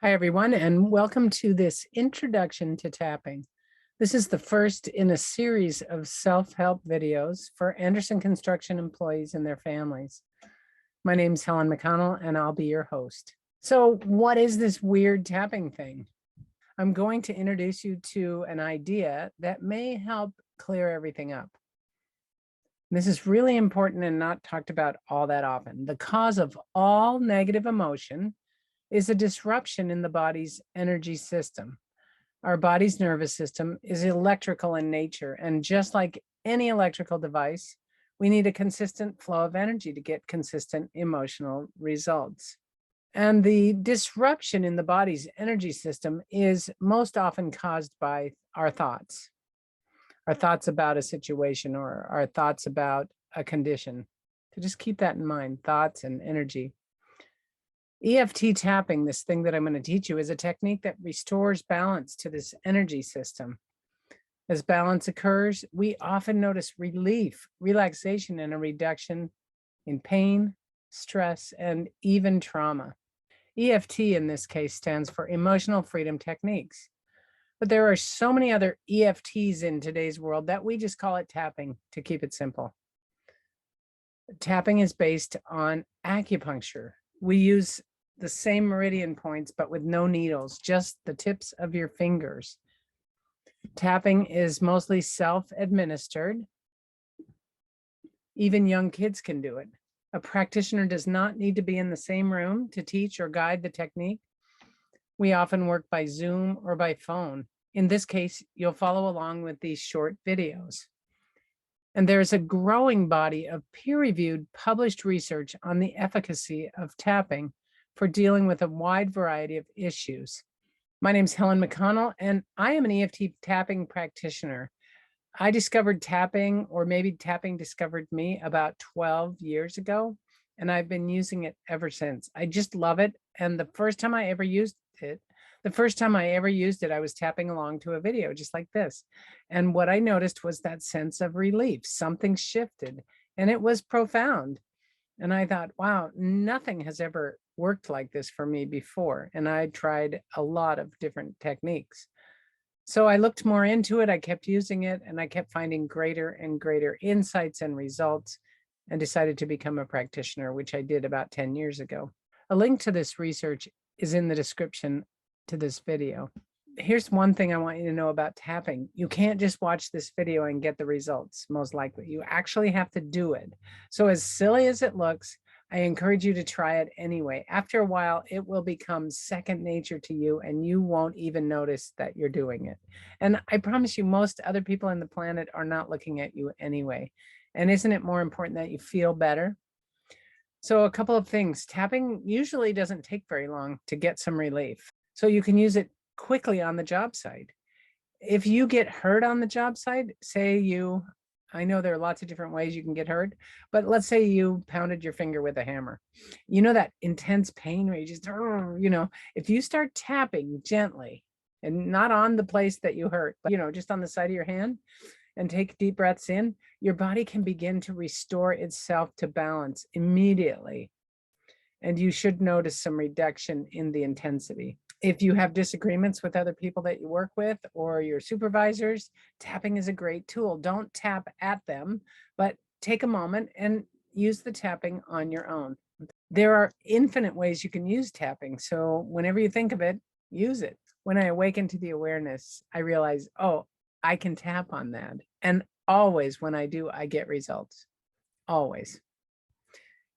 Hi, everyone, and welcome to this introduction to tapping. This is the first in a series of self-help videos for Andersen construction employees and their families. My name is Helen McConnell, and I'll be your host. So what is this weird tapping thing? I'm going to introduce you to an idea that may help clear everything up. This is really important and not talked about all that often. The cause of all negative emotion is a disruption in the body's energy system. Our body's nervous system is electrical in nature, and just like any electrical device, we need a consistent flow of energy to get consistent emotional results. And the disruption in the body's energy system is most often caused by our thoughts about a situation or our thoughts about a condition. So just keep that in mind, thoughts and energy. EFT tapping, this thing that I'm going to teach you, is a technique that restores balance to this energy system. As balance occurs, we often notice relief, relaxation, and a reduction in pain, stress, and even trauma. EFT in this case stands for Emotional Freedom Techniques. But there are so many other EFTs in today's world that we just call it tapping to keep it simple. Tapping is based on acupuncture. We use the same meridian points, but with no needles, just the tips of your fingers. Tapping is mostly self-administered. Even young kids can do it. A practitioner does not need to be in the same room to teach or guide the technique. We often work by Zoom or by phone. In this case, you'll follow along with these short videos. And there's a growing body of peer-reviewed published research on the efficacy of tapping for dealing with a wide variety of issues. My name is Helen McConnell, and I am an EFT tapping practitioner. I discovered tapping, or maybe tapping discovered me, about 12 years ago, and I've been using it ever since. I just love it. And the first time I ever used it, I was tapping along to a video just like this. And what I noticed was that sense of relief. Something shifted, and it was profound. And I thought, wow, nothing has ever worked like this for me before. And I tried a lot of different techniques. So I looked more into it, I kept using it, and I kept finding greater and greater insights and results, and decided to become a practitioner, which I did about 10 years ago. A link to this research is in the description to this video. Here's one thing I want you to know about tapping. You can't just watch this video and get the results, most likely. You actually have to do it. So as silly as it looks, I encourage you to try it anyway. After a while, it will become second nature to you, and you won't even notice that you're doing it. And I promise you, most other people on the planet are not looking at you anyway. And isn't it more important that you feel better? So a couple of things. Tapping usually doesn't take very long to get some relief. So you can use it quickly on the job site. If you get hurt on the job site, I know there are lots of different ways you can get hurt, but let's say you pounded your finger with a hammer. You know that intense pain where you just, if you start tapping gently and not on the place that you hurt, but just on the side of your hand, and take deep breaths in, your body can begin to restore itself to balance immediately. And you should notice some reduction in the intensity. If you have disagreements with other people that you work with or your supervisors, tapping is a great tool. Don't tap at them, but take a moment and use the tapping on your own. There are infinite ways you can use tapping. So whenever you think of it, use it. When I awaken to the awareness, I realize, oh, I can tap on that. And always when I do, I get results. Always.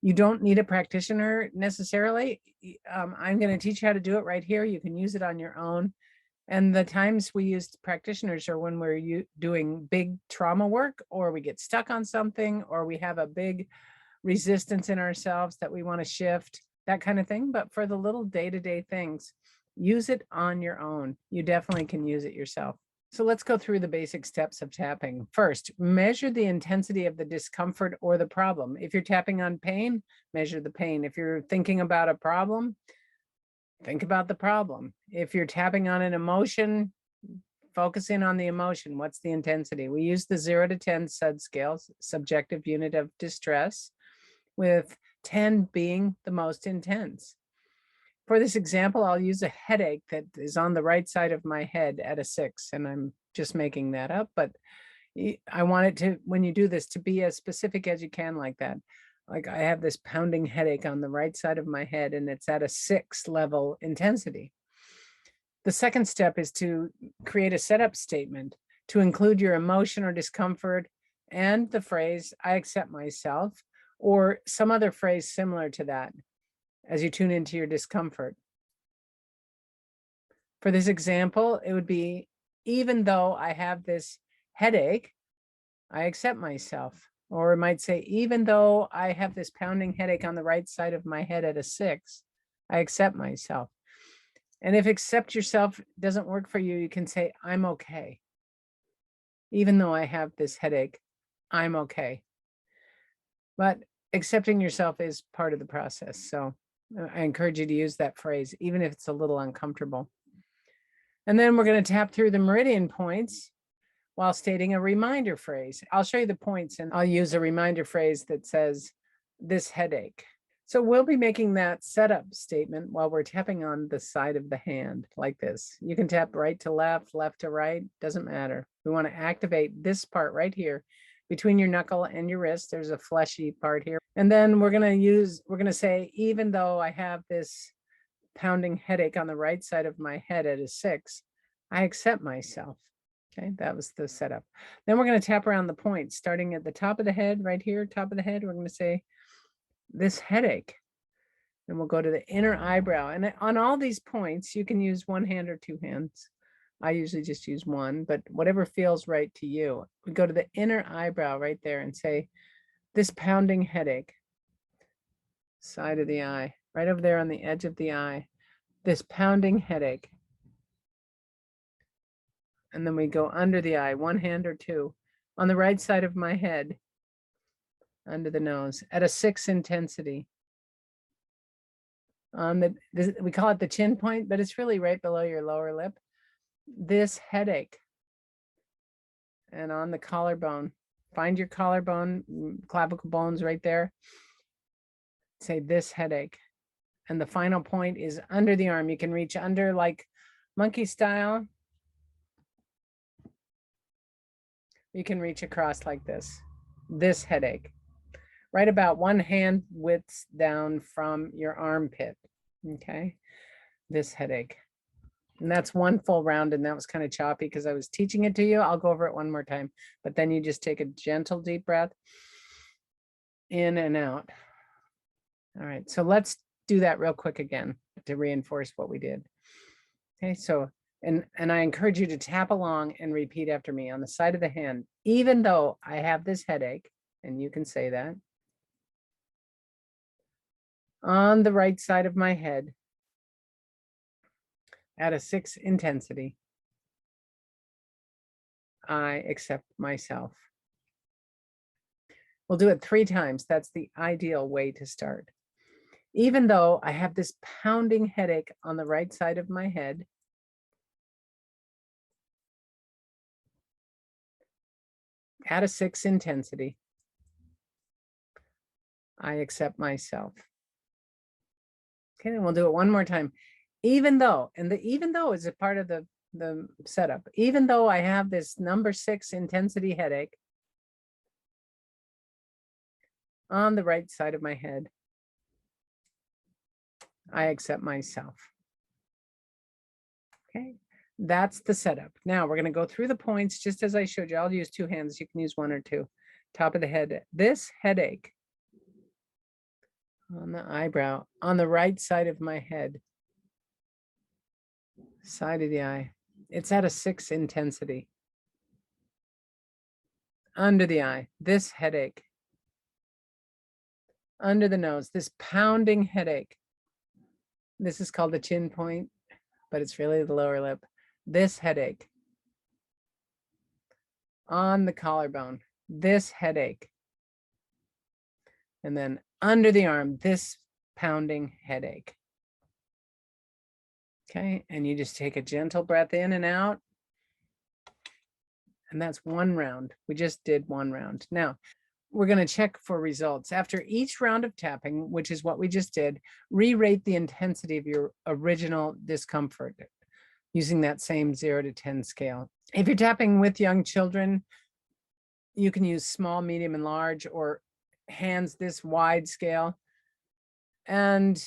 You don't need a practitioner necessarily. I'm going to teach you how to do it right here. You can use it on your own. And the times we use practitioners are when we're doing big trauma work, or we get stuck on something, or we have a big resistance in ourselves that we want to shift, that kind of thing. But for the little day-to-day things, use it on your own. You definitely can use it yourself. So let's go through the basic steps of tapping. First, measure the intensity of the discomfort or the problem. If you're tapping on pain, measure the pain. If you're thinking about a problem, think about the problem. If you're tapping on an emotion, focus in on the emotion. What's the intensity? We use the 0 to 10 SUD scale, subjective unit of distress, with 10 being the most intense. For this example, I'll use a headache that is on the right side of my head at a 6, and I'm just making that up, but I want it to, when you do this, to be as specific as you can like that. Like I have this pounding headache on the right side of my head, and it's at a 6 level intensity. The second step is to create a setup statement to include your emotion or discomfort and the phrase, I accept myself, or some other phrase similar to that as you tune into your discomfort. For this example, it would be, even though I have this headache, I accept myself. Or it might say, even though I have this pounding headache on the right side of my head at a 6, I accept myself. And if accept yourself doesn't work for you, you can say, I'm okay. Even though I have this headache, I'm okay. But accepting yourself is part of the process. So I encourage you to use that phrase, even if it's a little uncomfortable. And then we're going to tap through the meridian points while stating a reminder phrase. I'll show you the points and I'll use a reminder phrase that says, this headache. So we'll be making that setup statement while we're tapping on the side of the hand like this. You can tap right to left, left to right, doesn't matter. We want to activate this part right here between your knuckle and your wrist. There's a fleshy part here. And then we're going to say, even though I have this pounding headache on the right side of my head at a 6, I accept myself. Okay, that was the setup. Then we're going to tap around the points, starting at the top of the head, right here, top of the head. We're going to say, this headache. And we'll go to the inner eyebrow. And on all these points, you can use one hand or two hands. I usually just use one, but whatever feels right to you. We go to the inner eyebrow right there and say, this pounding headache, side of the eye, right over there on the edge of the eye, this pounding headache. And then we go under the eye, one hand or two, on the right side of my head, under the nose, at a 6 intensity. On we call it the chin point, but it's really right below your lower lip. This headache. And on the collarbone, find your collarbone, clavicle bones right there. Say, this headache. And the final point is under the arm. You can reach under like monkey style. You can reach across like this headache, right about one hand width down from your armpit. Okay, this headache. And that's one full round, and that was kind of choppy because I was teaching it to you. I'll go over it one more time, but then you just take a gentle deep breath in and out. All right, so let's do that real quick again to reinforce what we did. Okay, so and I encourage you to tap along and repeat after me on the side of the hand, even though I have this headache, and you can say that. On the right side of my head, at a 6 intensity, I accept myself. We'll do it 3 times. That's the ideal way to start. Even though I have this pounding headache on the right side of my head, at a 6 intensity, I accept myself. Okay, and we'll do it one more time. Even though, and the even though is a part of the setup. Even though I have this number 6 intensity headache on the right side of my head, I accept myself. Okay, that's the setup. Now we're going to go through the points just as I showed you. I'll use 2 hands. You can use 1 or 2. Top of the head, this headache on the eyebrow, on the right side of my head, side of the eye. It's at a 6 intensity. Under the eye, this headache. Under the nose, this pounding headache. This is called the chin point, but it's really the lower lip. This headache. On the collarbone, this headache. And then under the arm, this pounding headache. Okay, and you just take a gentle breath in and out. And that's 1 round. We just did 1 round. Now, we're going to check for results. After each round of tapping, which is what we just did, re-rate the intensity of your original discomfort using that same 0 to 10 scale. If you're tapping with young children, you can use small, medium, and large, or hands this wide scale. And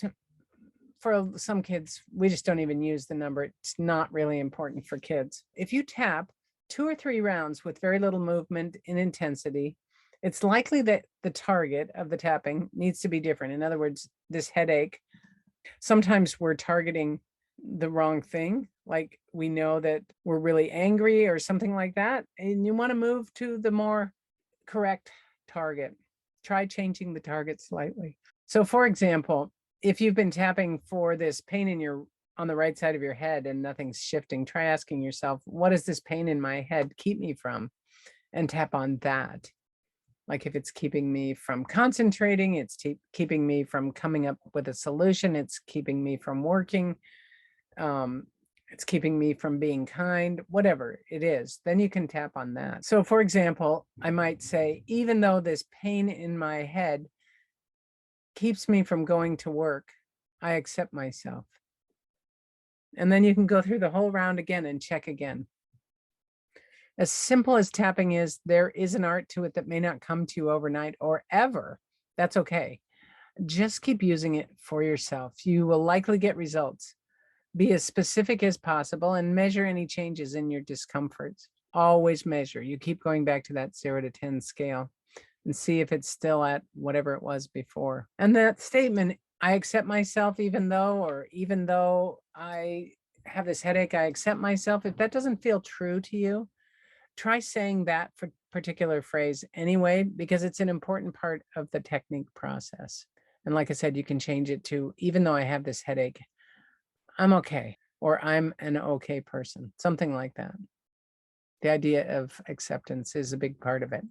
for some kids, we just don't even use the number. It's not really important for kids. If you tap 2 or 3 rounds with very little movement in intensity, it's likely that the target of the tapping needs to be different. In other words, this headache, sometimes we're targeting the wrong thing. Like we know that we're really angry or something like that, and you want to move to the more correct target. Try changing the target slightly. So for example, if you've been tapping for this pain on the right side of your head and nothing's shifting, try asking yourself, what does this pain in my head keep me from? And tap on that. Like if it's keeping me from concentrating, it's keeping me from coming up with a solution, it's keeping me from working, it's keeping me from being kind, whatever it is, then you can tap on that. So for example, I might say, even though this pain in my head keeps me from going to work, I accept myself. And then you can go through the whole round again and check again. As simple as tapping is, there is an art to it that may not come to you overnight or ever. That's okay. Just keep using it for yourself. You will likely get results. Be as specific as possible and measure any changes in your discomforts. Always measure. You keep going back to that 0 to 10 scale and see if it's still at whatever it was before. And that statement, I accept myself even though I have this headache, I accept myself. If that doesn't feel true to you, try saying that particular phrase anyway, because it's an important part of the technique process. And like I said, you can change it to, even though I have this headache, I'm okay, or I'm an okay person, something like that. The idea of acceptance is a big part of it.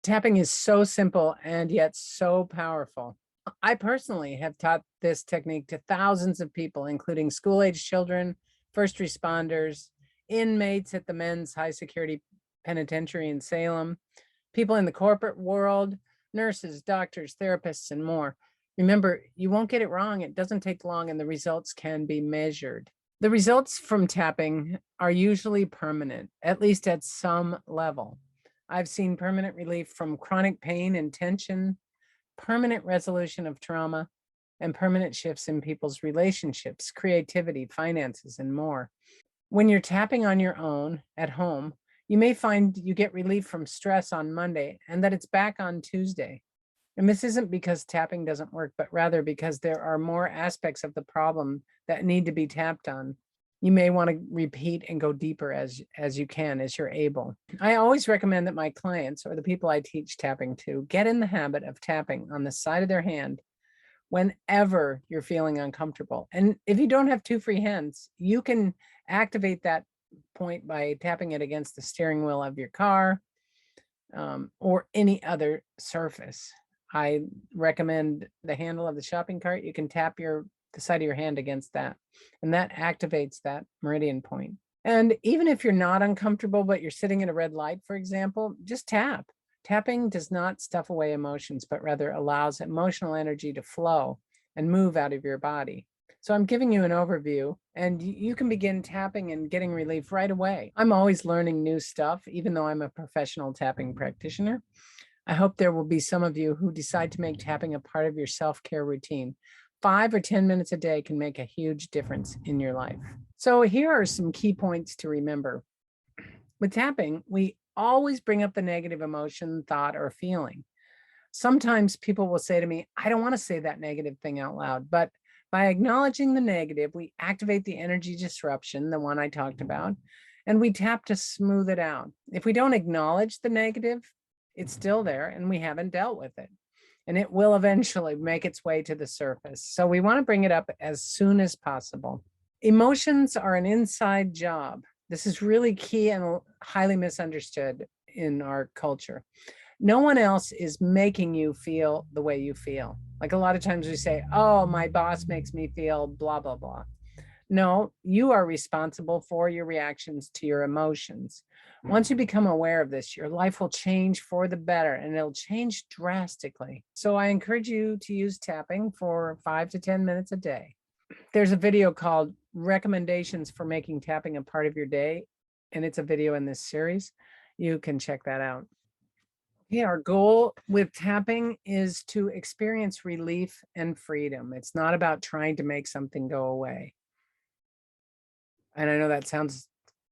Tapping is so simple and yet so powerful. I personally have taught this technique to thousands of people, including school-age children, first responders, inmates at the men's high security penitentiary in Salem, people in the corporate world, nurses, doctors, therapists, and more. Remember, you won't get it wrong. It doesn't take long, and the results can be measured. The results from tapping are usually permanent, at least at some level. I've seen permanent relief from chronic pain and tension, permanent resolution of trauma, and permanent shifts in people's relationships, creativity, finances, and more. When you're tapping on your own at home, you may find you get relief from stress on Monday and that it's back on Tuesday. And this isn't because tapping doesn't work, but rather because there are more aspects of the problem that need to be tapped on. You may want to repeat and go deeper as you can, as you're able. I always recommend that my clients or the people I teach tapping to get in the habit of tapping on the side of their hand whenever you're feeling uncomfortable. And if you don't have 2 free hands, you can activate that point by tapping it against the steering wheel of your car or any other surface. I recommend the handle of the shopping cart. You can tap the side of your hand against that, and that activates that meridian point. And even if you're not uncomfortable, but you're sitting at a red light, for example, just tap. Tapping does not stuff away emotions, but rather allows emotional energy to flow and move out of your body. So I'm giving you an overview, and you can begin tapping and getting relief right away. I'm always learning new stuff, even though I'm a professional tapping practitioner. I hope there will be some of you who decide to make tapping a part of your self-care routine. 5 or 10 minutes a day can make a huge difference in your life. So here are some key points to remember. With tapping, we always bring up the negative emotion, thought, or feeling. Sometimes people will say to me, I don't want to say that negative thing out loud, but by acknowledging the negative, we activate the energy disruption, the one I talked about, and we tap to smooth it out. If we don't acknowledge the negative, it's still there and we haven't dealt with it. And it will eventually make its way to the surface. So we want to bring it up as soon as possible. Emotions are an inside job. This is really key and highly misunderstood in our culture. No one else is making you feel the way you feel. Like a lot of times we say, oh, my boss makes me feel blah, blah, blah. No, you are responsible for your reactions to your emotions. Once you become aware of this, your life will change for the better and it'll change drastically. So I encourage you to use tapping for 5 to 10 minutes a day. There's a video called Recommendations for Making Tapping a Part of Your Day, and it's a video in this series. You can check that out. Yeah, our goal with tapping is to experience relief and freedom. It's not about trying to make something go away. And I know that sounds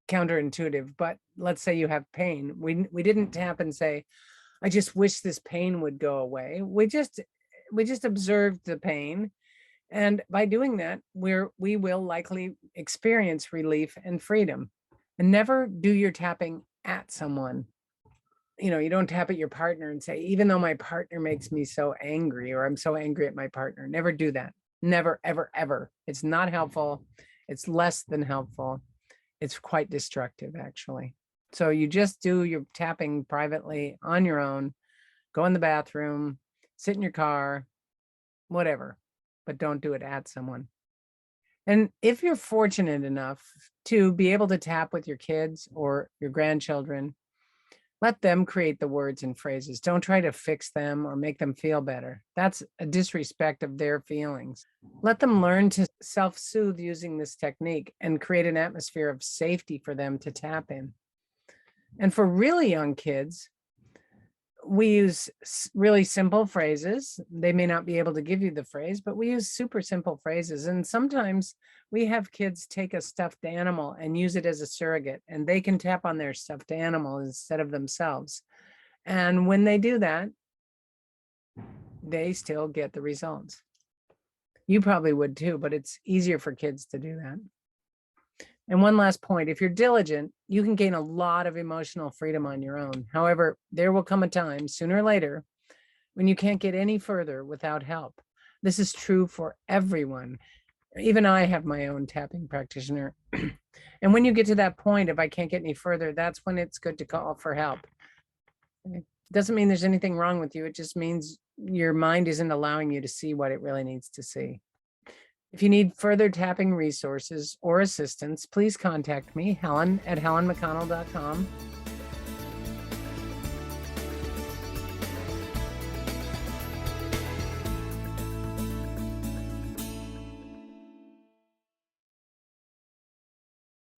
counterintuitive, but let's say you have pain. We didn't tap and say, I just wish this pain would go away. We just observed the pain. And by doing that, we will likely experience relief and freedom. And never do your tapping at someone. You don't tap at your partner and say, even though my partner makes me so angry, or I'm so angry at my partner. Never do that. Never, ever, ever. It's not helpful. It's less than helpful. It's quite destructive, actually. So you just do your tapping privately on your own, go in the bathroom, sit in your car, whatever, but don't do it at someone. And if you're fortunate enough to be able to tap with your kids or your grandchildren, let them create the words and phrases. Don't try to fix them or make them feel better. That's a disrespect of their feelings. Let them learn to self-soothe using this technique and create an atmosphere of safety for them to tap in. And for really young kids, we use really simple phrases. They may not be able to give you the phrase, but we use super simple phrases. And sometimes we have kids take a stuffed animal and use it as a surrogate, and they can tap on their stuffed animal instead of themselves. And when they do that, they still get the results. You probably would too, but it's easier for kids to do that. And one last point, if you're diligent, you can gain a lot of emotional freedom on your own. However, there will come a time sooner or later when you can't get any further without help. This is true for everyone. Even I have my own tapping practitioner. And when you get to that point, if I can't get any further, that's when it's good to call for help. It doesn't mean there's anything wrong with you. It just means your mind isn't allowing you to see what it really needs to see. If you need further tapping resources or assistance, please contact me, Helen at helenmcconnell.com.